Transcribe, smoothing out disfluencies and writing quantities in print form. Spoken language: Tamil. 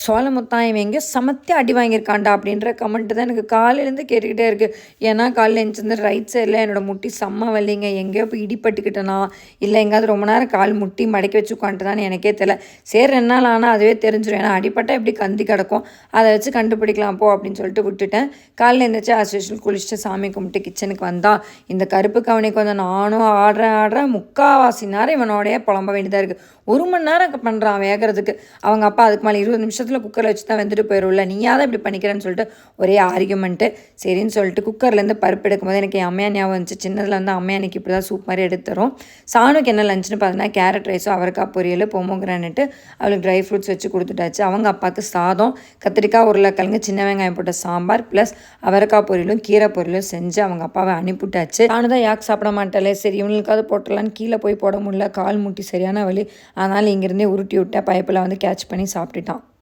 சோளமுத்தான் இவன் எங்கேயோ சமத்தி அடி வாங்கியிருக்கான்டா அப்படின்ற கமெண்ட் தான் எனக்கு காலையிலேருந்து கேட்டுக்கிட்டே இருக்குது. ஏன்னா காலையில் எழுந்திருந்து ரைட் சைடில் என்னோடய முட்டி செம்ம வலிங்க. எங்கேயோ போய் இடிப்பட்டுக்கிட்டேனா இல்லை எங்கேயாவது ரொம்ப நேரம் கால் முட்டி மடக்கி வச்சு உட்காந்துட்டுதான்னு எனக்கே தெரியல. சரி 2 நாள் ஆனால் அதுவே தெரிஞ்சிடும். ஏன்னா அடிப்பட்டால் எப்படி கந்தி கிடக்கும், அதை வச்சு கண்டுபிடிக்கலாம் போ அப்படின்னு சொல்லிட்டு விட்டுட்டேன். காலையில் எழுந்திரிச்சு ஆஸ் குளிச்சுட்டு சாமி கும்பிட்டு கிச்சனுக்கு வந்தா இந்த கருப்பு கவனிக்கு வந்து நானும் ஆடுறேன் முக்கால்வாசி நேரம் இவனோடைய புலம்ப வேண்டியதாக இருக்குது. 1 மணி நேரம் பண்ணுறான் வேகிறதுக்கு. அவங்க அப்பா அதுக்கு மேலே 20 நிமிஷத்தில் குக்கரில் வச்சு தான் வெந்துட்டு போயிடும்ல, நீயா தான் இப்படி பண்ணிக்கிறேன்னு சொல்லிட்டு ஒரே ஆர்கியூமெண்ட்டு. சரின்னு சொல்லிட்டு குக்கர்லேருந்து பருப்பு எடுக்கும்போது எனக்கு என் அம்மையா ஞாபகம் வந்துச்சு. சின்னதில் வந்து அம்மையா அன்றைக்கி இப்படி தான் சூப் மாதிரி எடுத்து தரும். சாணுக்கு என்ன லஞ்சுன்னு பார்த்தீங்கன்னா கேரட் ரைஸும் அவரைக்காய் பொரியல் பொமோகிரானேட்டு அவளுக்கு ட்ரை ஃப்ரூட்ஸ் வச்சு கொடுத்துட்டாச்சு. அவங்க அப்பாவுக்கு சாதம், கத்திரிக்காய் உருளைக்கிழங்கு சின்ன வெங்காயம் போட்ட சாம்பார் ப்ளஸ் அவரைக்காய் பொரியலும் கீரை பொரியலும் செஞ்சு அவங்க அப்பாவை அனுப்பிவிட்டாச்சு. நானும் தான் யாக்கு சாப்பிட மாட்டேன், சரி இவங்களுக்காவது போட்டலான்னு கீழே போய் போட முடியல, கால் முட்டி சரியான வலி. அதனால் இங்கேருந்தே உருட்டி விட்டேன். பைப்பில் வந்து கேட்ச் பண்ணி சாப்பிட்டுட்டான்.